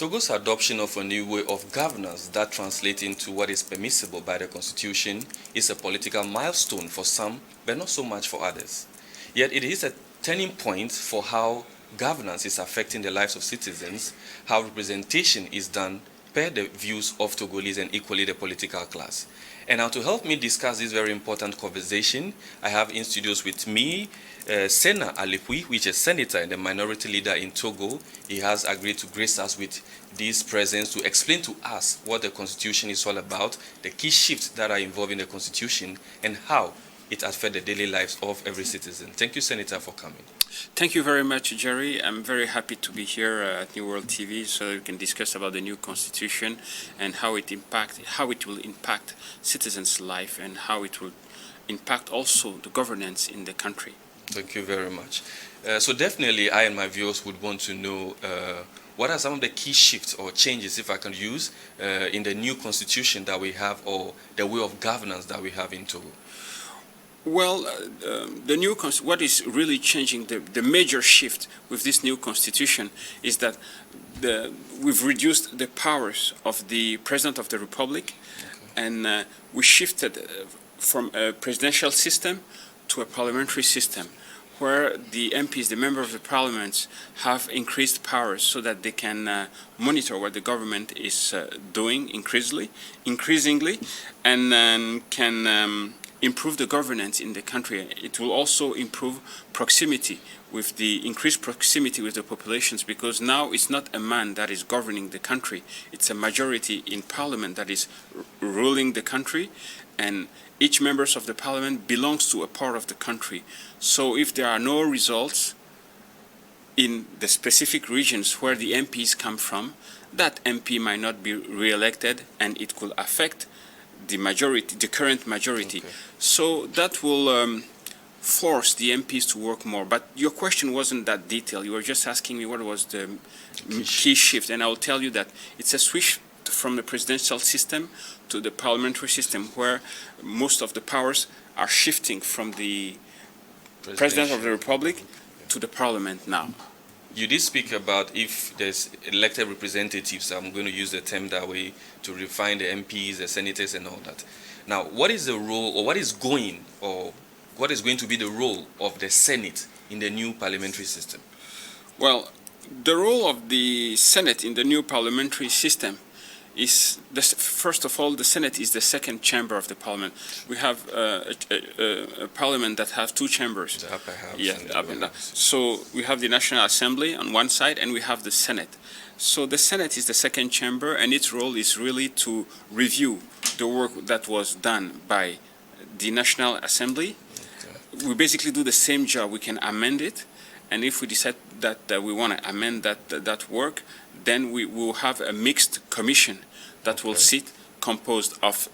Togo's adoption of a new way of governance that translates into what is permissible by the constitution is a political milestone for some, but not so much for others. Yet it is a turning point for how governance is affecting the lives of citizens, how representation is done per the views of Togolese and equally the political class. And now to help me discuss this very important conversation, I have in studios with me Sena Alepui, which is senator and a minority leader in Togo. He has agreed to grace us with this presence to explain to us what the Constitution is all about, the key shifts that are involved in the Constitution, and how it affects the daily lives of every citizen. Thank you, Senator, for coming. Thank you very much, Jerry. I'm very happy to be here at New World TV so that we can discuss about the new Constitution and how it will impact citizens' life and how it will impact also the governance in the country. Thank you very much. So definitely I and my viewers would want to know what are some of the key shifts or changes, if I can use, in the new constitution that we have or the way of governance that we have in Togo? Well, what is really changing, the major shift with this new constitution is that we've reduced the powers of the President of the Republic, and we shifted from a presidential system to a parliamentary system, where the MPs, the members of the parliaments, have increased powers so that they can monitor what the government is doing increasingly, and can improve the governance in the country. It will also improve proximity, with the increased proximity with the populations, because now it's not a man that is governing the country, it's a majority in parliament that is ruling the country, and each member of the parliament belongs to a part of the country. So if there are no results in the specific regions where the MPs come from, that MP might not be re-elected, and it could affect the majority, the current majority. Okay. So that will force the MPs to work more. But your question wasn't that detailed. You were just asking me what was the key shift, and I will tell you that it's a switch from the presidential system to the parliamentary system, where most of the powers are shifting from the President of the Republic to the Parliament now. You did speak about if there's elected representatives, I'm going to use the term that way, to refine the MPs, the senators and all that. Now, what is the role, or what is going to be the role of the Senate in the new parliamentary system? Well, the role of the Senate in the new parliamentary system is, first of all, the Senate is the second chamber of the parliament. We have a parliament that has two chambers. The upper house. Yeah, the upper house. So we have the National Assembly on one side, and we have the Senate. So the Senate is the second chamber, and its role is really to review the work that was done by the National Assembly. Okay. We basically do the same job. We can amend it, and if we decide that we want to amend that work, then we will have a mixed commission that will sit, composed of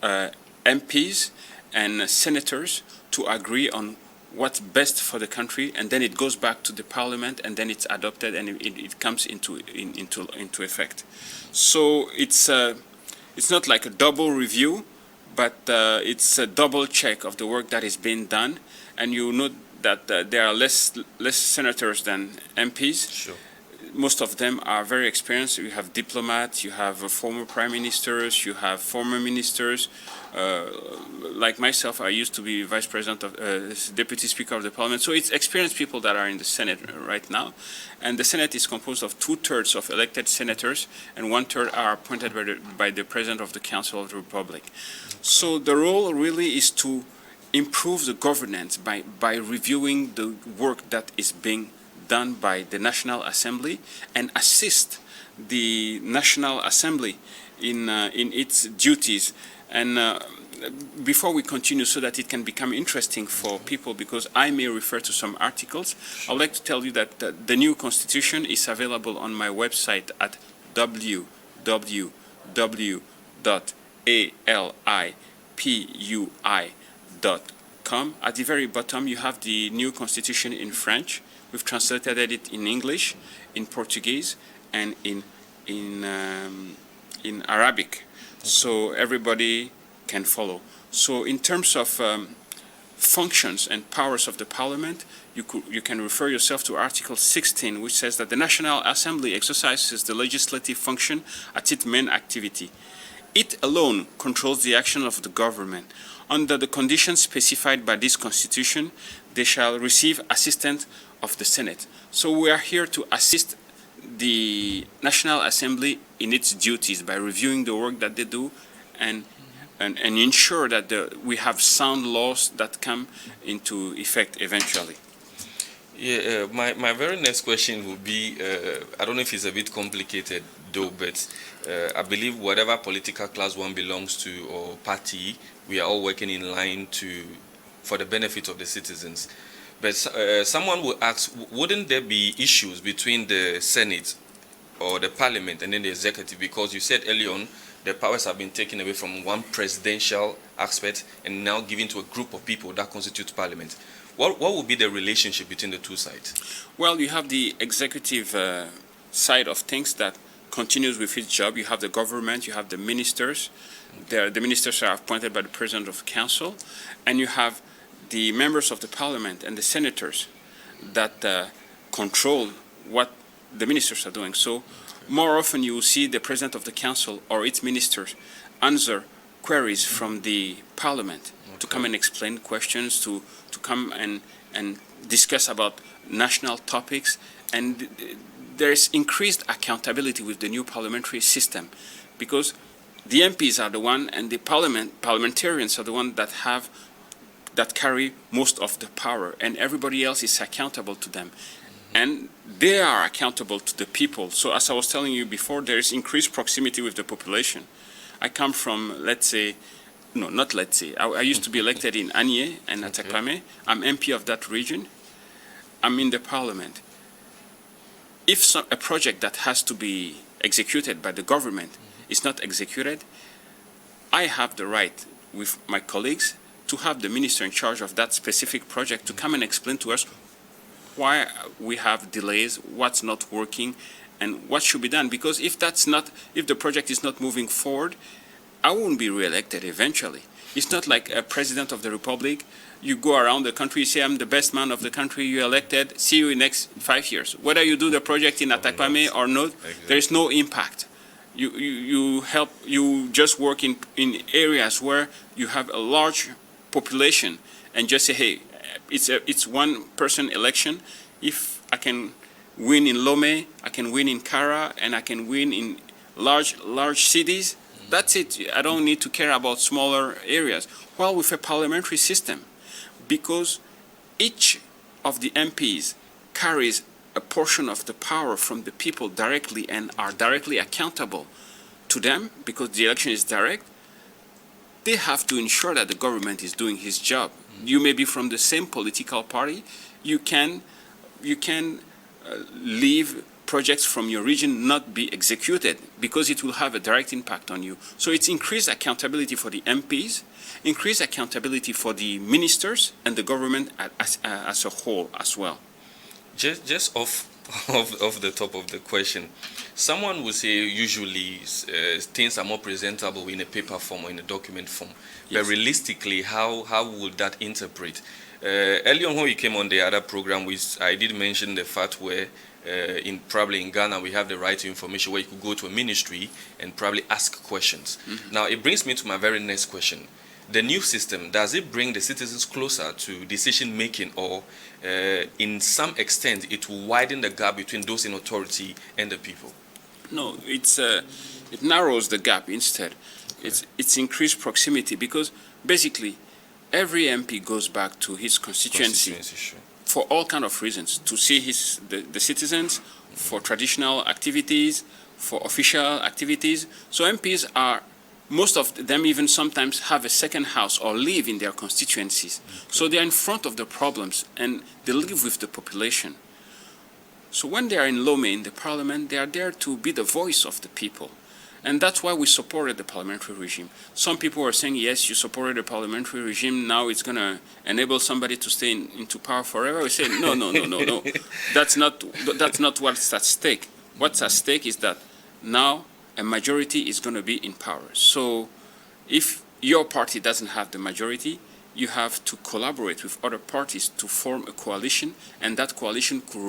MPs and senators, to agree on what's best for the country, and then it goes back to the parliament, and then it's adopted, and it comes into effect. So it's not like a double review, but it's a double check of the work that is being done, and you note that there are less senators than MPs. Sure. Most of them are very experienced. You have diplomats, you have former prime ministers, you have former ministers. Like myself, I used to be vice president of deputy speaker of the parliament. So it's experienced people that are in the Senate right now. And the Senate is composed of 2/3 of elected senators, and 1/3 are appointed by the president of the Council of the Republic. Okay. So the role really is to improve the governance by reviewing the work that is being done by the National Assembly, and assist the National Assembly in its duties. And before we continue, so that it can become interesting for people, because I may refer to some articles, I would like to tell you that the new constitution is available on my website at www.alipui.com. At the very bottom, you have the new constitution in French. We've translated it in English, in Portuguese, and in Arabic, so everybody can follow. So in terms of functions and powers of the Parliament, you can refer yourself to Article 16, which says that the National Assembly exercises the legislative function as its main activity. It alone controls the action of the government. Under the conditions specified by this Constitution, they shall receive assistance of the Senate. So we are here to assist the National Assembly in its duties by reviewing the work that they do and ensure that we have sound laws that come into effect eventually. Yeah, my very next question would be, I don't know if it's a bit complicated though, but I believe whatever political class one belongs to or party, we are all working in line for the benefit of the citizens. But someone will ask, wouldn't there be issues between the Senate or the Parliament and then the executive? Because you said early on, the powers have been taken away from one presidential aspect and now given to a group of people that constitute Parliament. What would be the relationship between the two sides? Well, you have the executive side of things that continues with its job. You have the government, you have the ministers. The ministers are appointed by the President of the Council. And you have the members of the Parliament and the senators that control what the ministers are doing. So more often you will see the President of the Council or its ministers answer queries from the Parliament to come and explain questions, to come and discuss about national topics. And there's increased accountability with the new parliamentary system because the MPs are the one and the parliamentarians are the one that carry most of the power, and everybody else is accountable to them. And they are accountable to the people. So as I was telling you before, there is increased proximity with the population. I come from, I used to be elected in Anye and Atakpame. I'm MP of that region. I'm in the parliament. If a project that has to be executed by the government is not executed, I have the right with my colleagues to have the minister in charge of that specific project to come and explain to us why we have delays, what's not working, and what should be done. Because if the project is not moving forward, I won't be re-elected eventually. It's not like a president of the republic. You go around the country, you say, I'm the best man of the country, you're elected, see you in the next 5 years. Whether you do the project in Atakpame or not, there is no impact. You just work in areas where you have a large population and just say, hey, it's one person election. If I can win in Lomé, I can win in Kara, and I can win in large cities, that's it. I don't need to care about smaller areas. Well, with a parliamentary system, because each of the MPs carries a portion of the power from the people directly and are directly accountable to them, because the election is direct, they have to ensure that the government is doing his job. You may be from the same political party. You can leave projects from your region not be executed because it will have a direct impact on you. So it's increased accountability for the MPs, increased accountability for the ministers and the government as a whole as well. Just off the top of the question, someone will say usually things are more presentable in a paper form or in a document form. Yes. But realistically, how would that interpret? Early on when we came on the other program, I did mention the fact where probably in Ghana we have the right to information where you could go to a ministry and probably ask questions. Mm-hmm. Now it brings me to my very next question. The new system, does it bring the citizens closer to decision making, or in some extent it will widen the gap between those in authority and the people? No, it narrows the gap instead. Okay. It's increased proximity because basically every MP goes back to his constituency sure. For all kind of reasons, to see the citizens, for traditional activities, for official activities. So MPs are, most of them even sometimes have a second house or live in their constituencies. Okay. So they are in front of the problems and they live with the population. So when they are in Lomé in the parliament, they are there to be the voice of the people. And that's why we supported the parliamentary regime. Some people are saying, yes, you supported the parliamentary regime, now it's going to enable somebody to stay into power forever. We say, no. That's not what's at stake. What's at stake is that now a majority is going to be in power. So if your party doesn't have the majority, you have to collaborate with other parties to form a coalition, and that coalition could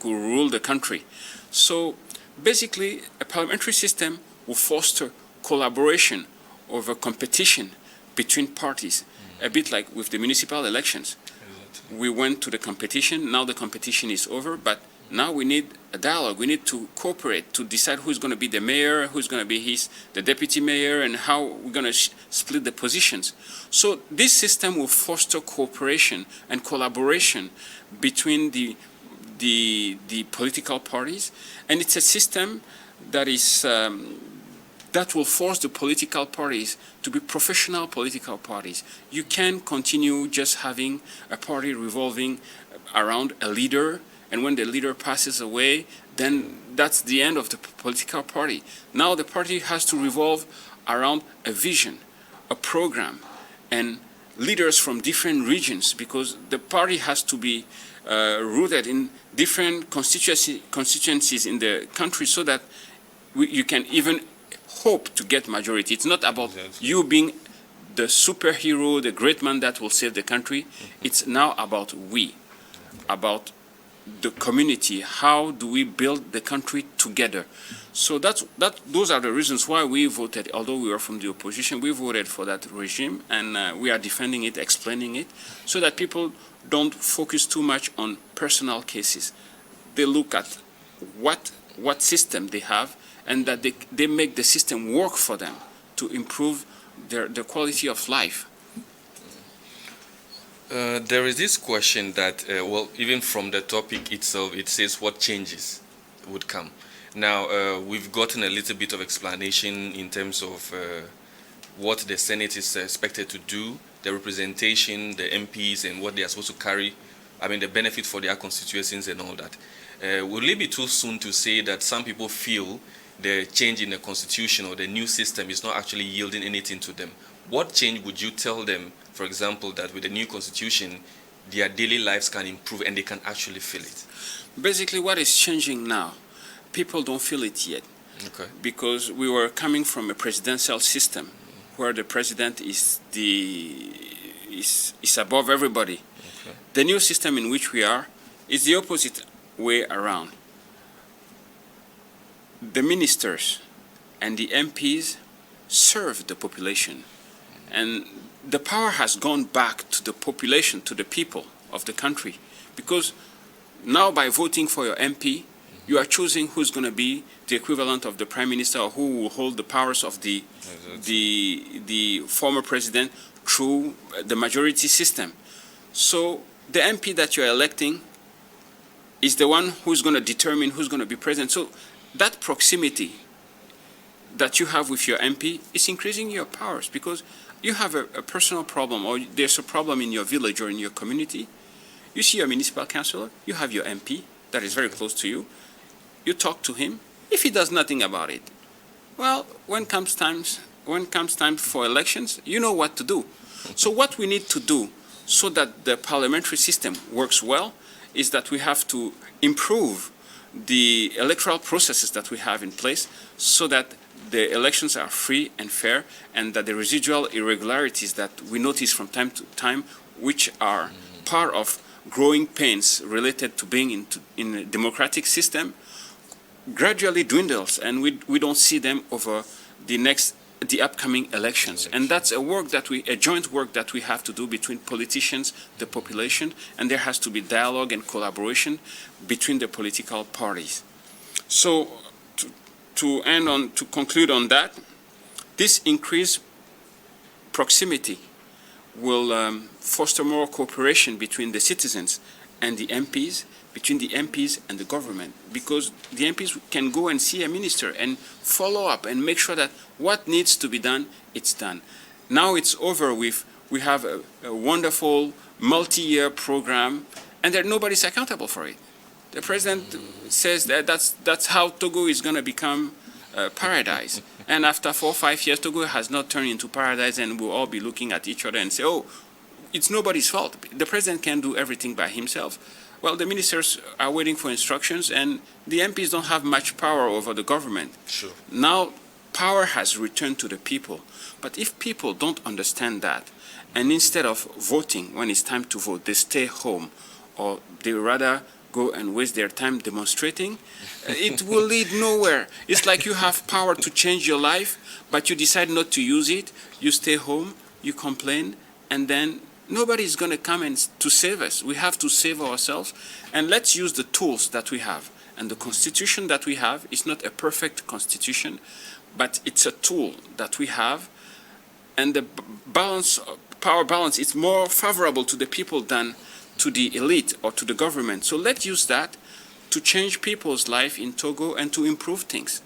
rule the country. So basically, a parliamentary system will foster collaboration over competition between parties, a bit like with the municipal elections. We went to the competition, now the competition is over, but now we need a dialogue. We need to cooperate to decide who's going to be the mayor, who's going to be the deputy mayor, and how we're going to split the positions. So this system will foster cooperation and collaboration between the political parties, and it's a system that is that will force the political parties to be professional political parties. You can't continue just having a party revolving around a leader, and when the leader passes away, then that's the end of the political party. Now the party has to revolve around a vision, a program, and leaders from different regions, because the party has to be rooted in different constituencies in the country, so that you can even hope to get majority. It's not about you being the superhero, the great man that will save the country. It's now about we, about the community. How do we build the country together? So those are the reasons why we voted. Although we were from the opposition, we voted for that regime, and we are defending it, explaining it, so that people don't focus too much on personal cases. They look at what system they have, and that they make the system work for them to improve their quality of life. There is this question that, well, even from the topic itself, it says what changes would come. Now, we've gotten a little bit of explanation in terms of what the Senate is expected to do, the representation, the MPs, and what they are supposed to carry, I mean, the benefit for their constituencies and all that. Will it be too soon to say that some people feel the change in the constitution or the new system is not actually yielding anything to them? What change would you tell them, for example, that with the new constitution, their daily lives can improve and they can actually feel it? Basically, what is changing now, people don't feel it yet. Okay. Because we were coming from a presidential system where the president is above everybody. Okay. The new system in which we are is the opposite way around. The ministers and the MPs serve the population, and the power has gone back to the population, to the people of the country, because now by voting for your MP, you are choosing who's going to be the equivalent of the prime minister, or who will hold the powers of the former president through the majority system. So the MP that you're electing is the one who's going to determine who's going to be president. So that proximity that you have with your MP is increasing your powers, because you have a personal problem, or there's a problem in your village or in your community. You see your municipal councillor, you have your MP that is very close to you. You talk to him. If he does nothing about it, well, when comes time for elections, you know what to do. So what we need to do so that the parliamentary system works well is that we have to improve the electoral processes that we have in place, so that the elections are free and fair, and that the residual irregularities that we notice from time to time, which are part of growing pains related to being in a democratic system, gradually dwindles, and we don't see them over the upcoming elections. And that's a joint work that we have to do between politicians, the population, and there has to be dialogue and collaboration between the political parties. So to conclude on that, this increased proximity will foster more cooperation between the citizens and the MPs, between the MPs and the government, because the MPs can go and see a minister and follow up and make sure that what needs to be done, it's done. Now it's over with. We have a wonderful multi-year program, and that nobody's accountable for it. The president says that that's how Togo is going to become paradise. And after 4 or 5 years, Togo has not turned into paradise, and we'll all be looking at each other and say, oh, it's nobody's fault. The president can't do everything by himself. Well, the ministers are waiting for instructions, and the MPs don't have much power over the government. Sure. Now, power has returned to the people. But if people don't understand that, and instead of voting when it's time to vote, they stay home, or they rather go and waste their time demonstrating, it will lead nowhere. It's like you have power to change your life, but you decide not to use it. You stay home, you complain, and then nobody's going to come and to save us. We have to save ourselves, and let's use the tools that we have. And the constitution that we have is not a perfect constitution, but it's a tool that we have, and the power balance is more favorable to the people than to the elite or to the government. So let's use that to change people's life in Togo and to improve things.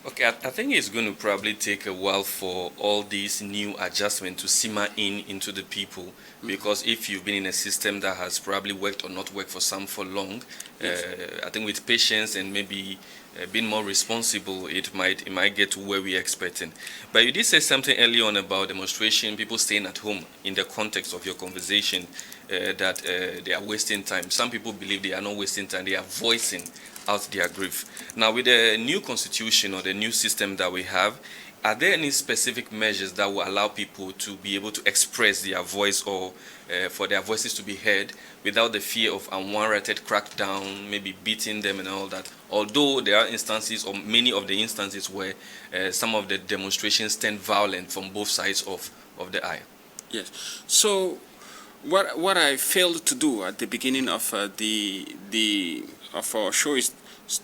Okay, I think it's going to probably take a while for all these new adjustments to simmer into the people, because if you've been in a system that has probably worked or not worked for some for long, I think with patience and maybe being more responsible, it might get to where we're expecting. But you did say something early on about demonstration, people staying at home in the context of your conversation, that they are wasting time. Some people believe they are not wasting time, they are voicing out their grief. Now, with the new constitution or the new system that we have, are there any specific measures that will allow people to be able to express their voice, or for their voices to be heard without the fear of unwarranted crackdown, maybe beating them and all that? Although there are instances, or many of the instances, where some of the demonstrations turn violent from both sides of the aisle. Yes. So what I failed to do at the beginning of of our show is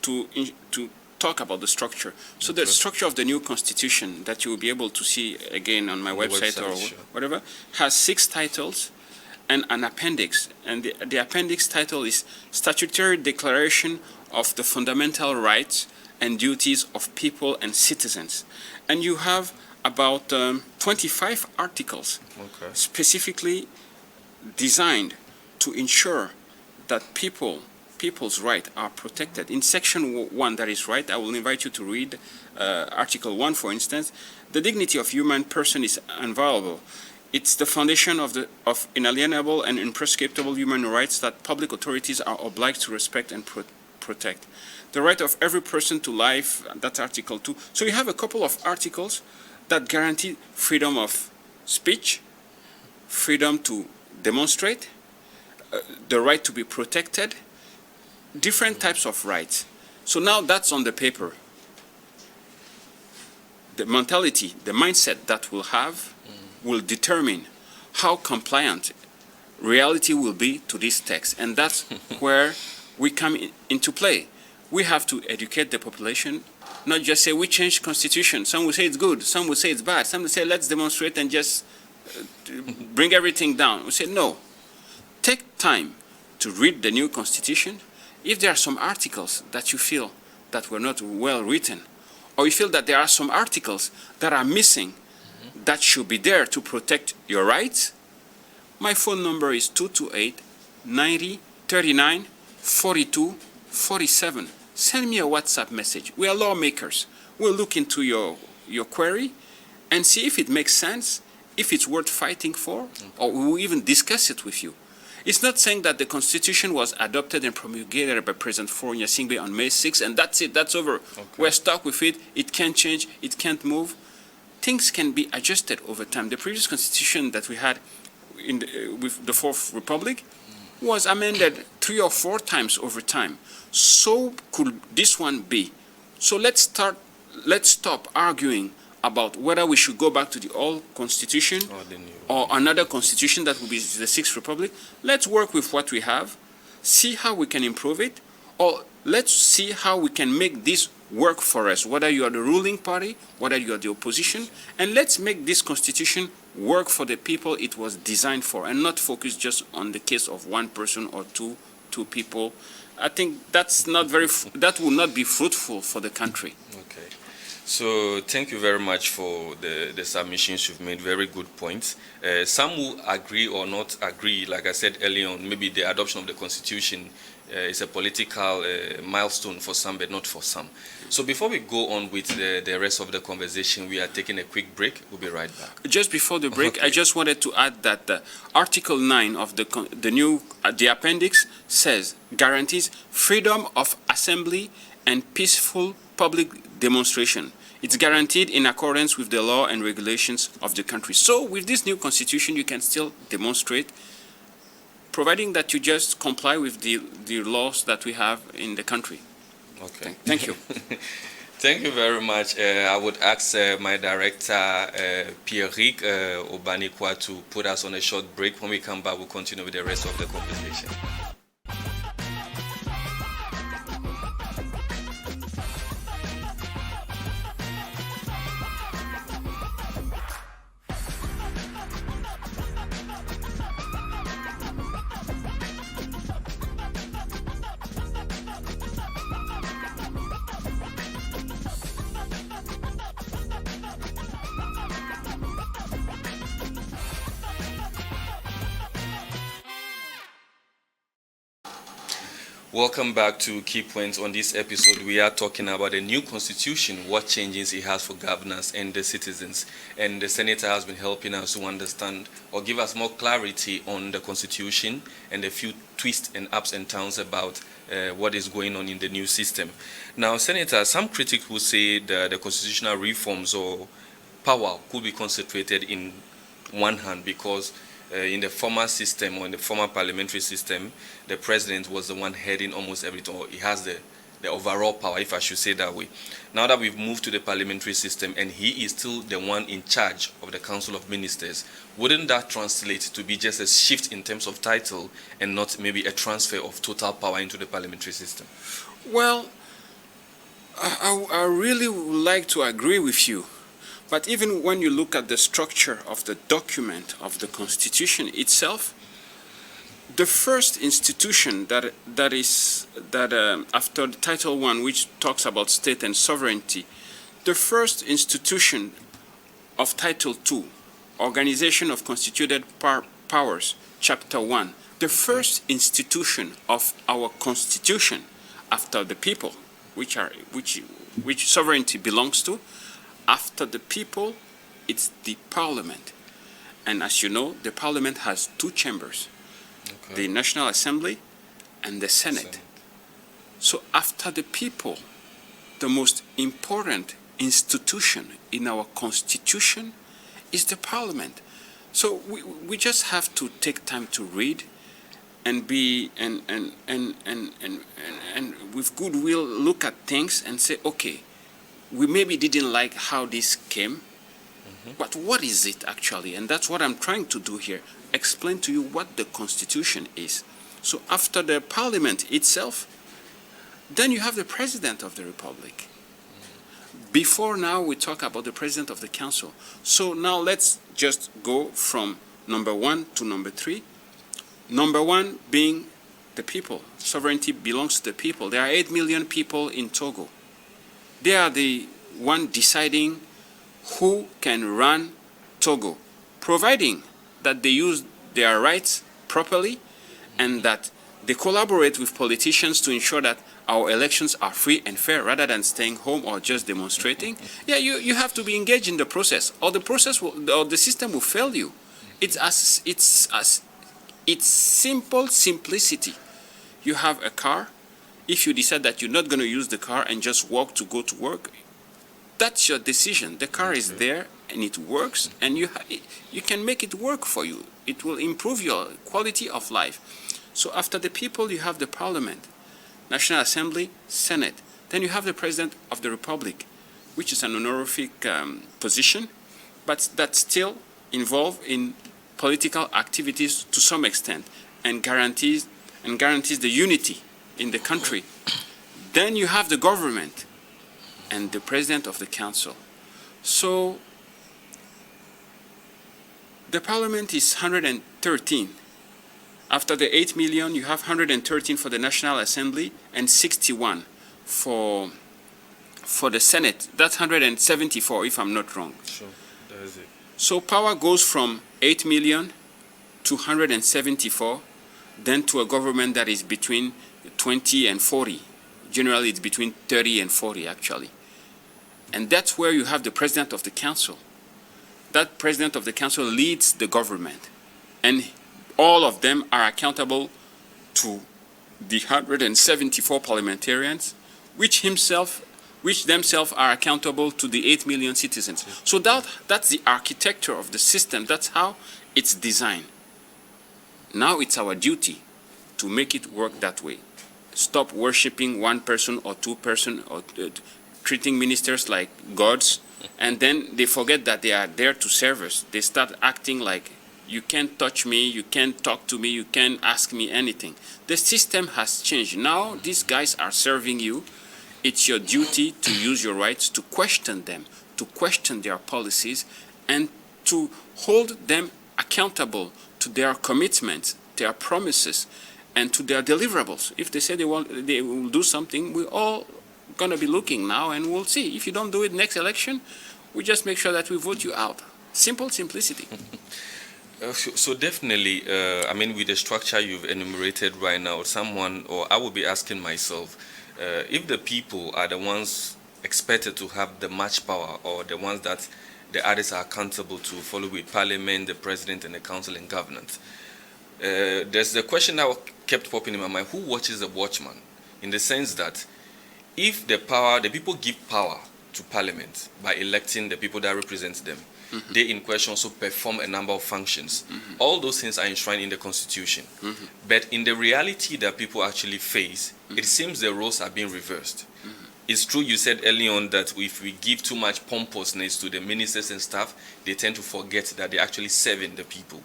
to talk about the structure. So the structure of the new constitution that you will be able to see again on my website or sure. whatever has 6 titles and an appendix. And the appendix title is Statutory Declaration of the Fundamental Rights and Duties of People and Citizens. And you have about 25 articles specifically designed to ensure that people's rights are protected. In section 1, that is right, I will invite you to read article 1, for instance. The dignity of human person is inviolable. It's the foundation of inalienable and imprescriptible human rights that public authorities are obliged to respect and protect. The right of every person to life, that's article 2. So you have a couple of articles that guarantee freedom of speech, freedom to demonstrate, the right to be protected, different types of rights. So now that's on the paper. The mentality, the mindset that we'll have will determine how compliant reality will be to this text. And that's where we come into play. We have to educate the population, not just say we changed constitution. Some will say it's good, some will say it's bad, some will say let's demonstrate and just bring everything down. We say no. Take time to read the new constitution. If there are some articles that you feel that were not well written, or you feel that there are some articles that are missing that should be there to protect your rights, my phone number is 228-90-39-42-47. Send me a WhatsApp message. We are lawmakers. We'll look into your query and see if it makes sense, if it's worth fighting for, or we will even discuss it with you. It's not saying that the Constitution was adopted and promulgated by President Faure Gnassingbé on May 6th, and that's it, that's over. We're stuck with it, it can't change, it can't move. Things can be adjusted over time. The previous Constitution that we had with the Fourth Republic was amended 3 or 4 times over time. So could this one be. So let's stop arguing about whether we should go back to the old constitution or another constitution that will be the Sixth Republic. Let's work with what we have, see how we can improve it, or let's see how we can make this work for us, whether you are the ruling party, whether you are the opposition, and let's make this constitution work for the people it was designed for, and not focus just on the case of one person or two people. I think that will not be fruitful for the country. Okay. So thank you very much for the submissions you've made. Very good points. Some will agree or not agree. Like I said earlier on, maybe the adoption of the Constitution it's a political milestone for some, but not for some. So before we go on with the rest of the conversation, we are taking a quick break. We'll be right back. Just before the break, Okay. I just wanted to add that Article 9 of the appendix says guarantees freedom of assembly and peaceful public demonstration. It's guaranteed in accordance with the law and regulations of the country. So with this new constitution, you can still demonstrate, providing that you just comply with the laws that we have in the country. Okay. Thank you. Thank you very much. I would ask my director, Pierrick Obanikwa, to put us on a short break. When we come back, we'll continue with the rest of the conversation. Welcome back to Key Points. On this episode, we are talking about the new constitution, what changes it has for governors and the citizens. And the senator has been helping us to understand or give us more clarity on the constitution and a few twists and ups and downs about what is going on in the new system. Now, Senator, some critics will say that the constitutional reforms or power could be concentrated in one hand because in the former system or in the former parliamentary system, the president was the one heading almost everything, or he has the overall power, if I should say that way. Now that we've moved to the parliamentary system and he is still the one in charge of the Council of Ministers, wouldn't that translate to be just a shift in terms of title and not maybe a transfer of total power into the parliamentary system? Well, I really would like to agree with you. But even when you look at the structure of the document of the Constitution itself, the first institution that after the Title I, which talks about state and sovereignty, the first institution of Title II, Organization of Constituted Powers, Chapter 1, the first institution of our Constitution after the people, which sovereignty belongs to, after the people, it's the parliament. And as you know, the parliament has two chambers, the National Assembly and the Senate. So after the people, the most important institution in our constitution is the parliament. So we just have to take time to read and be and with goodwill look at things and say, okay, we maybe didn't like how this came, but what is it actually? And that's what I'm trying to do here, explain to you what the Constitution is. So after the Parliament itself, then you have the President of the Republic. Before now, we talk about the President of the Council. So now let's just go from number 1 to number 3. Number 1 being the people. Sovereignty belongs to the people. There are 8 million people in Togo. They are the one deciding who can run Togo, providing that they use their rights properly and that they collaborate with politicians to ensure that our elections are free and fair rather than staying home or just demonstrating. Yeah, you have to be engaged in the process, or the system will fail you. It's simple simplicity. You have a car. If you decide that you're not going to use the car and just walk to go to work, that's your decision. The car is there and it works, and you can make it work for you. It will improve your quality of life. So after the people, you have the Parliament, National Assembly, Senate. Then you have the President of the Republic, which is an honorific position, but that's still involved in political activities to some extent and guarantees the unity in the country. Then you have the government and the President of the Council. So the Parliament is 113. After the 8 million, you have 113 for the National Assembly and 61 for the Senate. That's 174, if I'm not wrong. Sure, that is it. So power goes from 8 million to 174. than to a government that is between 20 and 40. Generally, it's between 30 and 40, actually. And that's where you have the president of the council. That president of the council leads the government. And all of them are accountable to the 174 parliamentarians, which themselves are accountable to the 8 million citizens. So that's the architecture of the system. That's how it's designed. Now it's our duty to make it work that way. Stop worshipping one person or two person or treating ministers like gods, and then they forget that they are there to serve us. They start acting like, you can't touch me, you can't talk to me, you can't ask me anything. The system has changed. Now these guys are serving you. It's your duty to use your rights to question them, to question their policies, and to hold them accountable to their commitments, their promises, and to their deliverables. If they say they will do something, we're all going to be looking now, and we'll see. If you don't do it next election, we just make sure that we vote you out. Simple simplicity. So definitely, I mean, with the structure you've enumerated right now, I will be asking myself, if the people are the ones expected to have the much power, or the ones that the others are accountable to follow with Parliament, the President, and the Council and Government, there's the question that kept popping in my mind: who watches the watchman? In the sense that if the people give power to Parliament by electing the people that represent them, they in question also perform a number of functions. All those things are enshrined in the Constitution. But in the reality that people actually face, it seems the roles are being reversed. It's true you said early on that if we give too much pompousness to the ministers and staff, they tend to forget that they're actually serving the people.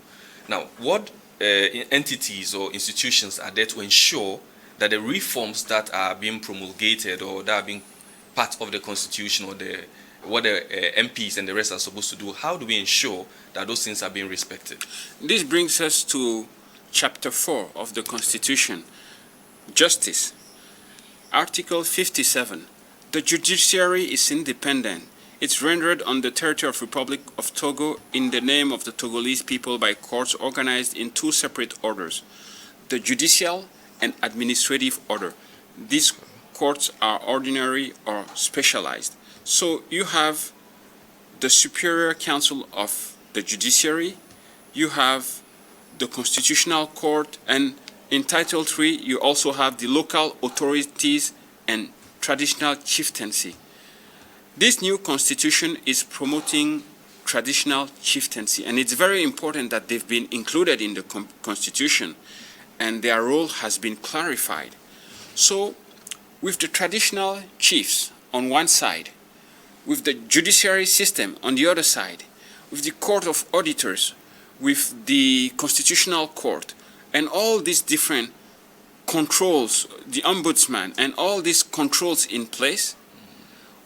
Now, what entities or institutions are there to ensure that the reforms that are being promulgated or that are being part of the Constitution, or what the MPs and the rest are supposed to do, how do we ensure that those things are being respected? This brings us to Chapter 4 of the Constitution, Justice. Article 57, the judiciary is independent. It's rendered on the territory of Republic of Togo in the name of the Togolese people by courts organized in two separate orders, the judicial and administrative order. These courts are ordinary or specialized. So you have the Superior Council of the Judiciary, you have the Constitutional Court, and in Title 3 you also have the local authorities and traditional chieftaincy. This new constitution is promoting traditional chieftaincy, and it's very important that they've been included in the constitution and their role has been clarified. So with the traditional chiefs on one side, with the judiciary system on the other side, with the Court of Auditors, with the Constitutional Court, and all these different controls, the Ombudsman, and all these controls in place,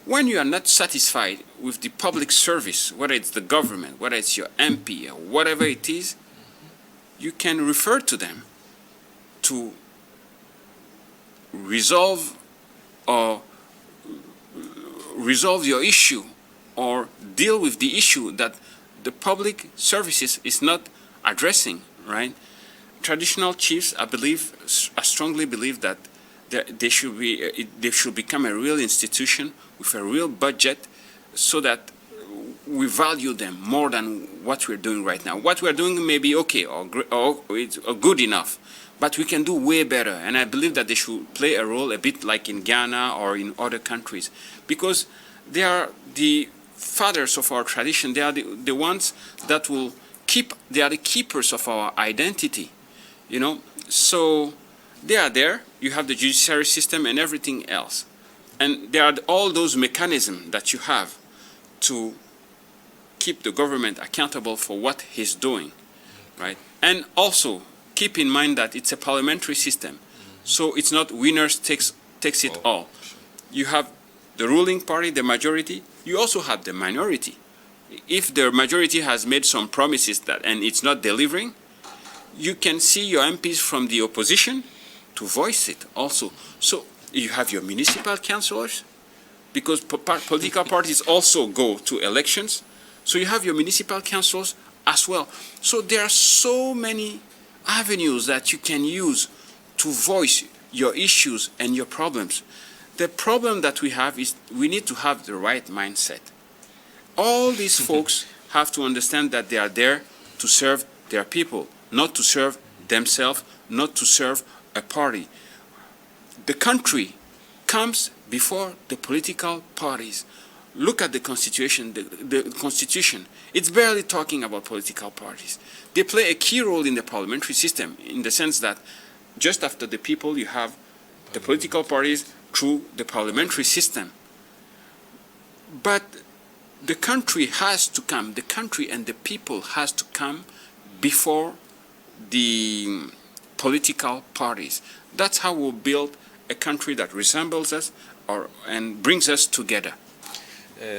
when you are not satisfied with the public service, whether it's the government, whether it's your MP, or whatever it is, you can refer to them to resolve your issue or deal with the issue that the public services is not addressing, right? Traditional chiefs, I strongly believe that they should become a real institution with a real budget, so that we value them more than what we're doing right now. What we're doing may be okay or good enough, but we can do way better. And I believe that they should play a role a bit like in Ghana or in other countries, because they are the fathers of our tradition. They are the ones that will they are the keepers of our identity, you know. So they are there. You have the judiciary system and everything else. And there are all those mechanisms that you have to keep the government accountable for what he's doing, right? And also keep in mind that it's a parliamentary system. So it's not winners takes it all. You have the ruling party, the majority. You also have the minority. If the majority has made some promises and it's not delivering, you can see your MPs from the opposition to voice it also. So you have your municipal councillors, because political parties also go to elections. So you have your municipal councils as well. So there are so many avenues that you can use to voice your issues and your problems. The problem that we have is we need to have the right mindset. All these folks have to understand that they are there to serve their people, not to serve themselves, not to serve a party. The country comes before the political parties. Look at the Constitution. The Constitution, it's barely talking about political parties. They play a key role in the parliamentary system in the sense that just after the people, you have the political parties through the parliamentary system. But the country has to come, the country and the people has to come before the political parties. That's how we'll build a country that resembles us and brings us together.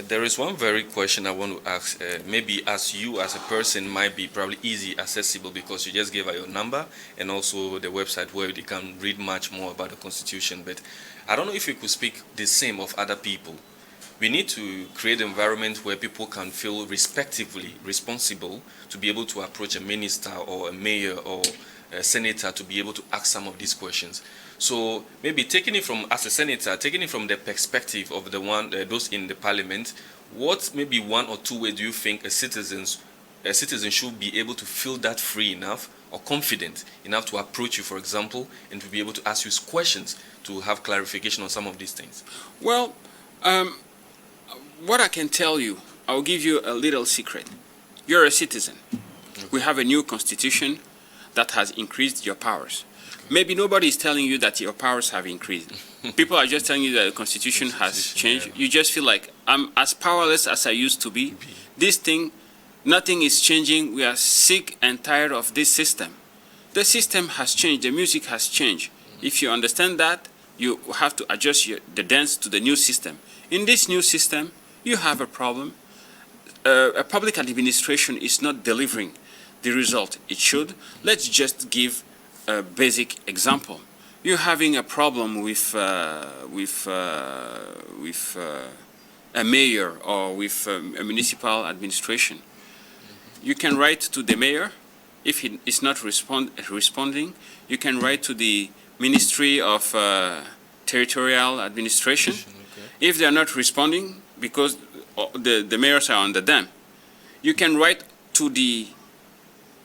There is one very question I want to ask. Maybe as you as a person might be probably easy accessible because you just gave out your number and also the website where you can read much more about the Constitution. But I don't know if you could speak the same of other people. We need to create an environment where people can feel respectively responsible to be able to approach a minister or a mayor or a senator to be able to ask some of these questions. So maybe taking it from, as a senator, taking it from the perspective of those in the parliament, what maybe one or two ways do you think a citizen should be able to feel that free enough or confident enough to approach you, for example, and to be able to ask you questions to have clarification on some of these things? Well, what I can tell you, I'll give you a little secret. You're a citizen. We have a new constitution that has increased your powers. Maybe nobody is telling you that your powers have increased. People are just telling you that the constitution has changed. Yeah. You just feel like, I'm as powerless as I used to be. This thing, nothing is changing. We are sick and tired of this system. The system has changed. The music has changed. If you understand that, you have to adjust the dance to the new system. In this new system, you have a problem. A public administration is not delivering the result it should. Let's just give a basic example. You're having a problem with a mayor or with a municipal administration. You can write to the mayor. If he is not responding, you can write to the Ministry of Territorial Administration. Okay. If they are not responding, because the mayors are under them, you can write to the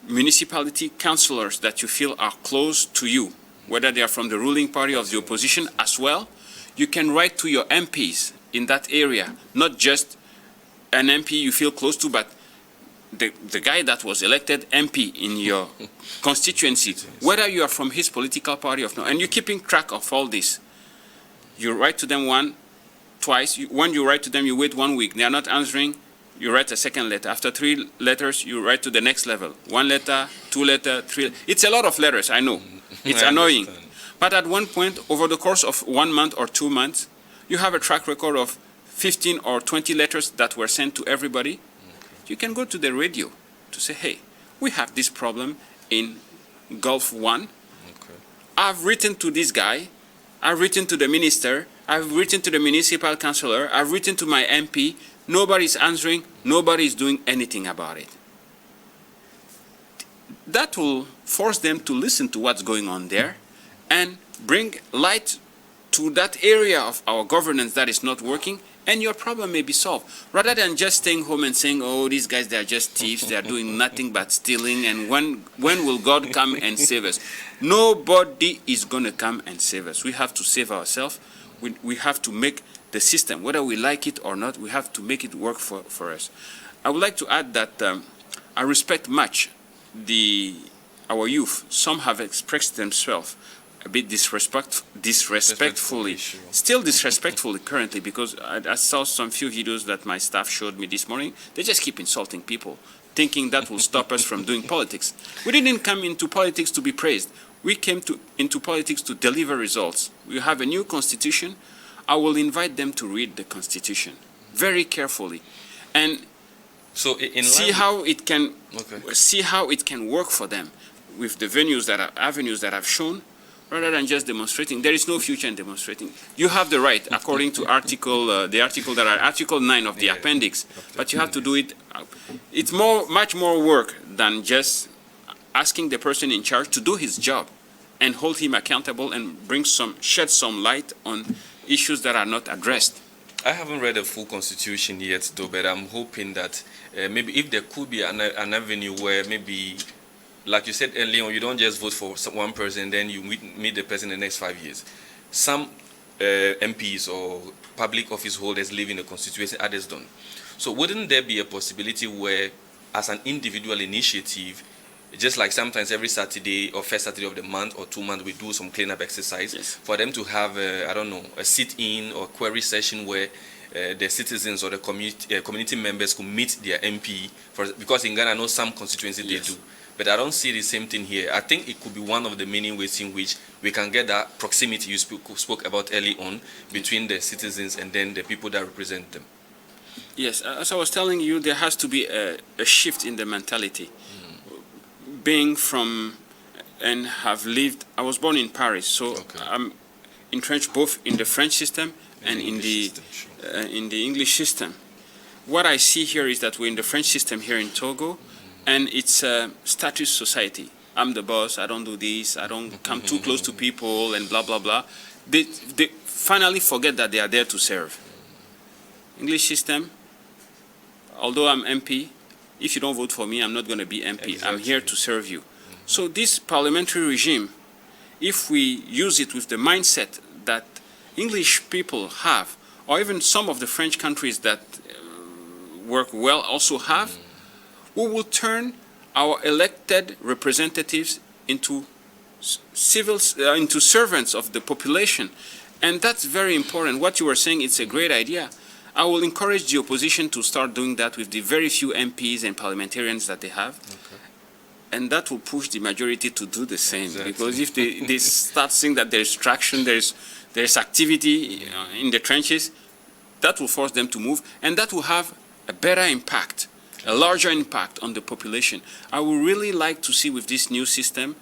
municipality councillors that you feel are close to you, whether they are from the ruling party or the opposition as well. You can write to your MPs in that area, not just an MP you feel close to, but the guy that was elected MP in your constituency, whether you are from his political party or not, and you're keeping track of all this. You write to them twice. When you write to them, you wait 1 week. They are not answering. You write a second letter. After 3 letters, you write to the next level. 1 letter, 2 letter, 3. It's a lot of letters, I know. It's annoying. But at one point, over the course of 1 month or 2 months, you have a track record of 15 or 20 letters that were sent to everybody. You can go to the radio to say, hey, we have this problem in Gulf 1. Okay. I've written to this guy. I've written to the minister. I've written to the municipal councillor. I've written to my MP. Nobody's answering. Nobody's doing anything about it. That will force them to listen to what's going on there and bring light to that area of our governance that is not working, and your problem may be solved. Rather than just staying home and saying, oh, these guys, they're just thieves, they're doing nothing but stealing, and when will God come and save us? Nobody is going to come and save us. We have to save ourselves. We have to make the system, whether we like it or not, we have to make it work for us. I would like to add that I respect much our youth. Some have expressed themselves a bit disrespectfully, still disrespectfully currently, because I saw some few videos that my staff showed me this morning. They just keep insulting people, thinking that will stop us from doing politics. We didn't come into politics to be praised. We came into politics to deliver results. We have a new constitution. I will invite them to read the constitution very carefully and see how it can work for them with the avenues that I've shown, rather than just demonstrating. There is no future in demonstrating. You have the right, according to Article 9 of the appendix, but you have to do it. It's much more work than just asking the person in charge to do his job and hold him accountable and shed some light on issues that are not addressed. I haven't read a full constitution yet, though, but I'm hoping that maybe if there could be an avenue where maybe, like you said earlier on, you don't just vote for one person, then you meet the person in the next 5 years. Some MPs or public office holders live in a constituency, others don't. So wouldn't there be a possibility where, as an individual initiative, just like sometimes every Saturday or first Saturday of the month or 2 months we do some cleanup exercise, Yes. for them to have, a sit-in or query session where the citizens or the community members could meet their MP, because in Ghana I know some constituencies Yes. they do. But I don't see the same thing here. I think it could be one of the many ways in which we can get that proximity you spoke about early on between the citizens and then the people that represent them. Yes, as I was telling you, there has to be a shift in the mentality. Being from and have lived, I was born in Paris, so Okay. I'm entrenched both in the French system and in the English system, sure. in the English system. What I see here is that we're in the French system here in Togo, and it's a status society. I'm the boss, I don't do this, I don't come too close to people, and blah, blah, blah. They finally forget that they are there to serve. English system, although I'm MP, if you don't vote for me, I'm not going to be MP. Exactly. I'm here to serve you. So this parliamentary regime, if we use it with the mindset that English people have, or even some of the French countries that work well also have, we will turn our elected representatives into into servants of the population. And that's very important. What you were saying, it's a great idea. I will encourage the opposition to start doing that with the very few MPs and parliamentarians that they have. Okay. And that will push the majority to do the same. Exactly. Because if they start seeing that there's traction, there's activity in the trenches, that will force them to move, and that will have a better impact, a larger impact on the population. I would really like to see with this new system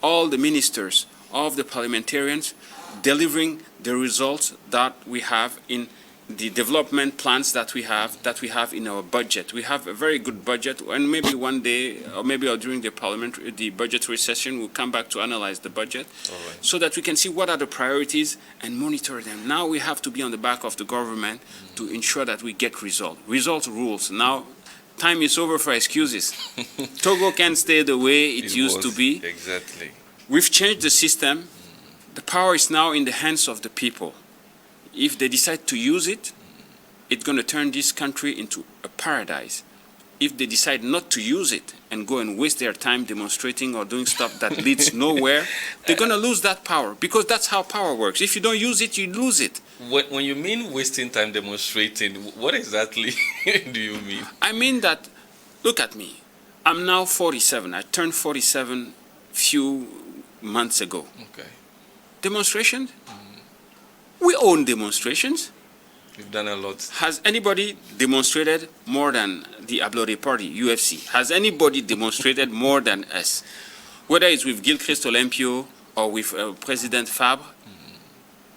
all the ministers, all of the parliamentarians delivering the results that we have in the development plans that we have in our budget. We have a very good budget, and maybe one day, or maybe during the budgetary session, we'll come back to analyze the budget, so that we can see what are the priorities and monitor them. Now we have to be on the back of the government to ensure that we get results. Result rules. Now, time is over for excuses. Togo can't stay the way it used to be. Exactly. We've changed the system. The power is now in the hands of the people. If they decide to use it, it's going to turn this country into a paradise. If they decide not to use it and go and waste their time demonstrating or doing stuff that leads nowhere, they're going to lose that power, because that's how power works. If you don't use it, you lose it. When you mean wasting time demonstrating, what exactly do you mean? I mean that, look at me. I'm now 47. I turned 47 few months ago. Okay. Demonstrations? We own demonstrations. We've done a lot. Has anybody demonstrated more than the Ablore Party, UFC? Has anybody demonstrated more than us? Whether it's with Gilchrist Olympio or with President Fabre,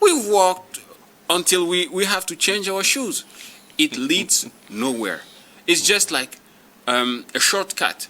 we've walked until we have to change our shoes. It leads nowhere. It's just like a shortcut.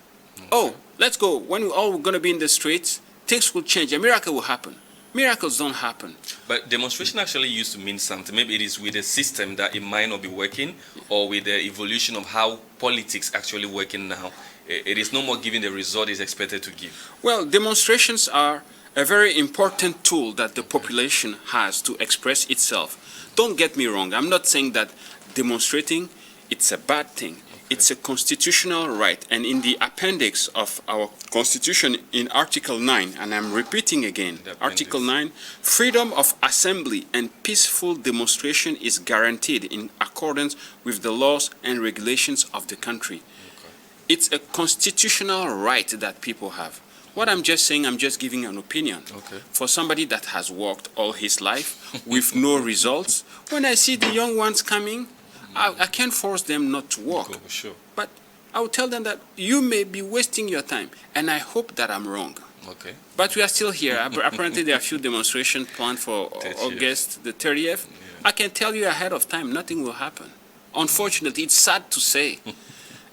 Oh, let's go. When we're all going to be in the streets, things will change. A miracle will happen. Miracles don't happen. But demonstration actually used to mean something. Maybe it is with a system that it might not be working, or with the evolution of how politics actually working now. It is no more giving the result it's expected to give. Well, demonstrations are a very important tool that the population has to express itself. Don't get me wrong. I'm not saying that demonstrating, it's a bad thing. It's a constitutional right, and in the appendix of our Constitution in Article 9, and I'm repeating again, Article 9, freedom of assembly and peaceful demonstration is guaranteed in accordance with the laws and regulations of the country. Okay. It's a constitutional right that people have. What I'm just saying, I'm just giving an opinion. Okay. For somebody that has worked all his life with no results, when I see the young ones coming, I can't force them not to walk. Oh, sure. But I will tell them that you may be wasting your time, and I hope that I'm wrong. Okay. But we are still here. Apparently, there are a few demonstrations planned for August the 30th. Yeah. I can tell you ahead of time, nothing will happen. Unfortunately, it's sad to say,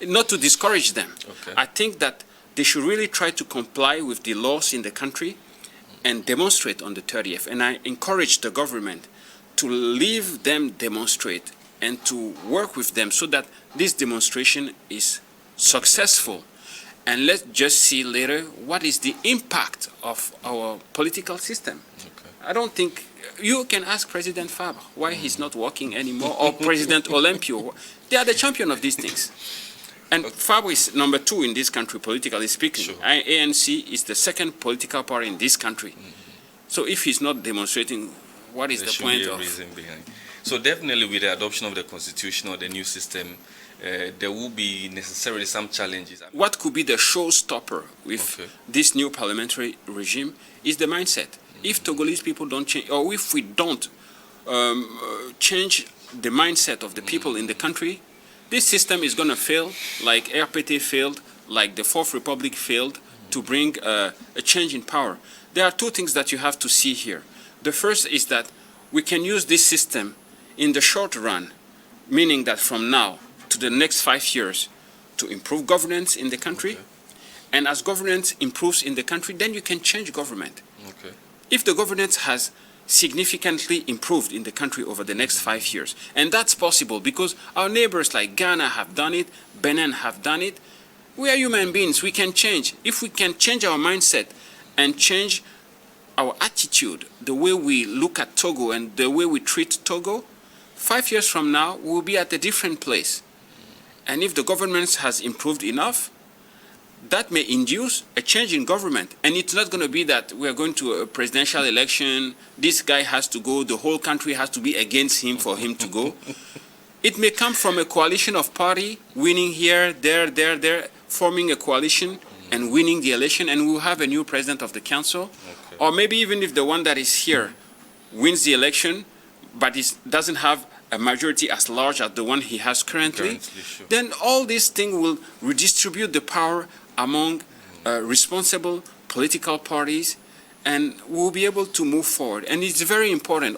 not to discourage them. Okay. I think that they should really try to comply with the laws in the country and demonstrate on the 30th. And I encourage the government to leave them demonstrate and to work with them so that this demonstration is successful. And let's just see later what is the impact of our political system. Okay. I don't think you can ask President Fabre why he's not working anymore, or President Olympio. They are the champion of these things. And Fabre is number 2 in this country, politically speaking. Sure. ANC is the second political party in this country. So if he's not demonstrating, what is the point of? Reason behind. So definitely with the adoption of the constitution or the new system, there will be necessarily some challenges. What could be the showstopper with this new parliamentary regime is the mindset. If Togolese people don't change, or if we don't change the mindset of the people in the country, this system is going to fail, like RPT failed, like the Fourth Republic failed, to bring a change in power. There are 2 things that you have to see here. The first is that we can use this system in the short run, meaning that from now to the next 5 years, to improve governance in the country. Okay. And as governance improves in the country, then you can change government. Okay. If the governance has significantly improved in the country over the next 5 years, and that's possible because our neighbors like Ghana have done it, Benin have done it. We are human beings, we can change. If we can change our mindset and change our attitude, the way we look at Togo and the way we treat Togo, 5 years from now, we'll be at a different place. And if the government has improved enough, that may induce a change in government. And it's not going to be that we are going to a presidential election, this guy has to go, the whole country has to be against him for him to go. It may come from a coalition of party, winning here, there, forming a coalition and winning the election, and we'll have a new president of the council. Okay. Or maybe even if the one that is here wins the election, but doesn't have a majority as large as the one he has currently, sure. Then all these things will redistribute the power among responsible political parties, and we'll be able to move forward. And it's very important,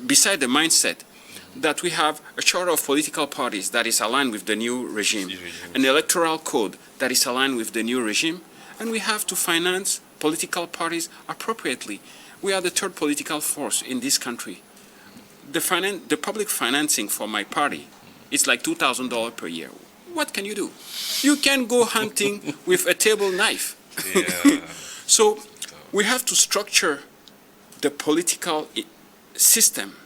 beside the mindset, that we have a charter of political parties that is aligned with the new regime, an electoral code that is aligned with the new regime, and we have to finance political parties appropriately. We are the 3rd political force in this country. The public financing for my party is like $2,000 per year. What can you do? You can go hunting with a table knife. Yeah. So we have to structure the political system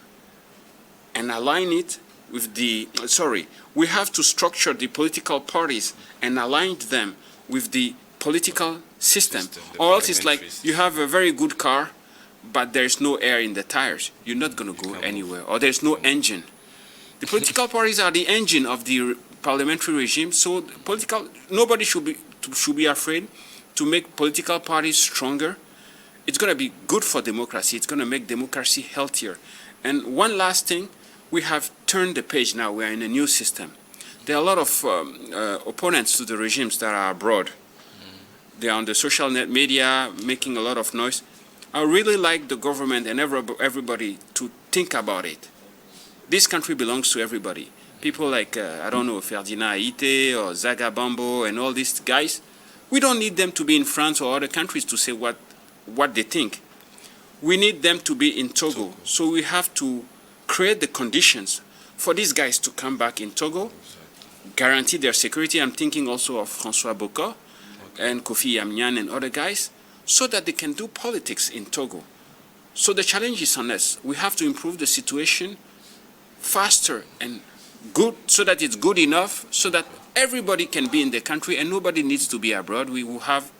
and align it with we have to structure the political parties and align them with the political system. Or else it's like you have a very good car, but there's no air in the tires. You're not going to go anywhere. Or there's no engine. The political parties are the engine of the parliamentary regime, so nobody should be afraid to make political parties stronger. It's going to be good for democracy. It's going to make democracy healthier. And one last thing, we have turned the page now. We are in a new system. There are a lot of opponents to the regimes that are abroad. They are on the social net media making a lot of noise. I really like the government and everybody to think about it. This country belongs to everybody. People like, Ferdinand Aïté or Zaga Bambo and all these guys, we don't need them to be in France or other countries to say what they think. We need them to be in Togo. So we have to create the conditions for these guys to come back in Togo, guarantee their security. I'm thinking also of François Bocca and Kofi Yamnian and other guys, so that they can do politics in Togo. So the challenge is on us. We have to improve the situation faster and good, so that it's good enough, so that everybody can be in the country and nobody needs to be abroad. We will have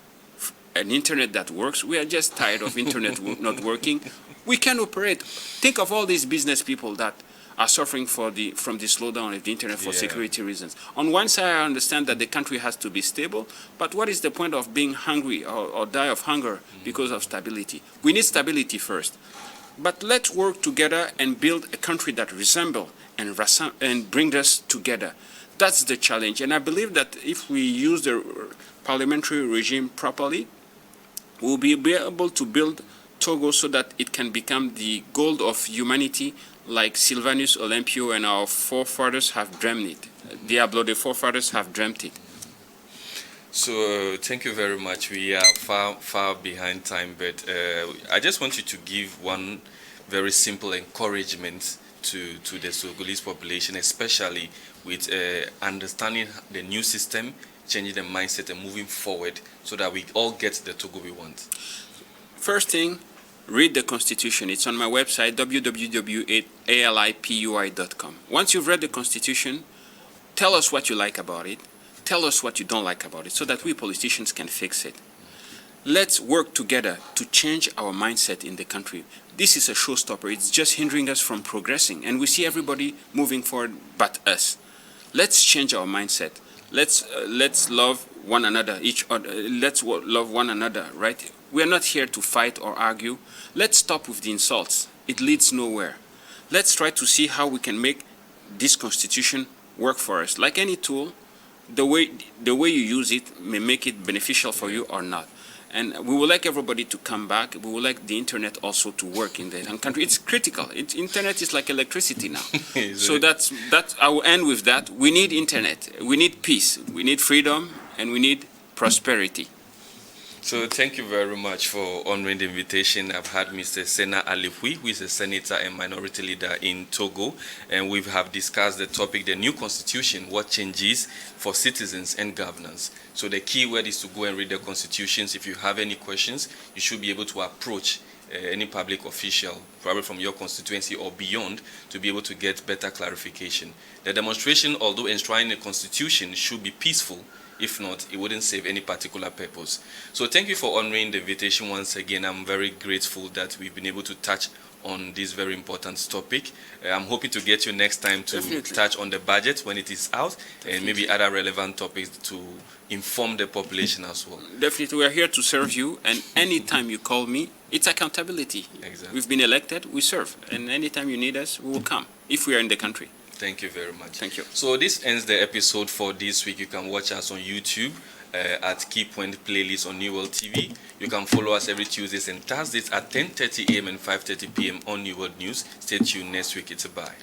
an internet that works. We are just tired of internet not working. We can operate. Think of all these business people that are suffering from the slowdown of the internet for security reasons. On one side, I understand that the country has to be stable, but what is the point of being hungry or die of hunger because of stability? We need stability first. But let's work together and build a country that resembles and bring us together. That's the challenge. And I believe that if we use the parliamentary regime properly, we'll be able to build Togo so that it can become the goal of humanity, like Sylvanus Olympio and our forefathers have dreamed it. Diablo, the forefathers have dreamt it. So thank you very much. We are far behind time, but I just want you to give one very simple encouragement to the Togolese population, especially with understanding the new system, changing the mindset and moving forward so that we all get the Togo we want. First thing, read the Constitution. It's on my website, www.alipui.com. Once you've read the Constitution, tell us what you like about it. Tell us what you don't like about it so that we politicians can fix it. Let's work together to change our mindset in the country. This is a showstopper. It's just hindering us from progressing. And we see everybody moving forward but us. Let's change our mindset. Let's love one another, love one another, right? We are not here to fight or argue. Let's stop with the insults. It leads nowhere. Let's try to see how we can make this Constitution work for us. Like any tool, the way you use it may make it beneficial for you or not. And we would like everybody to come back. We would like the internet also to work in the country. It's critical. Internet is like electricity now. So that's I will end with that. We need internet. We need peace. We need freedom, and we need prosperity. So thank you very much for honoring the invitation. I've had Mr. Sena Alipui, who is a senator and minority leader in Togo, and we have discussed the topic, the new constitution, what changes for citizens and governance. So the key word is to go and read the constitutions. If you have any questions, you should be able to approach any public official, probably from your constituency or beyond, to be able to get better clarification. The demonstration, although enshrining the constitution, should be peaceful. If not, it wouldn't serve any particular purpose. So thank you for honoring the invitation once again. I'm very grateful that we've been able to touch on this very important topic. I'm hoping to get you next time to touch on the budget when it is out, and maybe other relevant topics to inform the population as well. Definitely, we are here to serve you, and anytime you call me, it's accountability. Exactly. We've been elected, we serve, and anytime you need us, we will come, if we are in the country. Thank you very much. Thank you. So this ends the episode for this week. You can watch us on YouTube at KEYPOINT playlist on New World TV. You can follow us every Tuesdays and Thursdays at 10:30 a.m. and 5:30 p.m. on New World News. Stay tuned next week. It's a bye.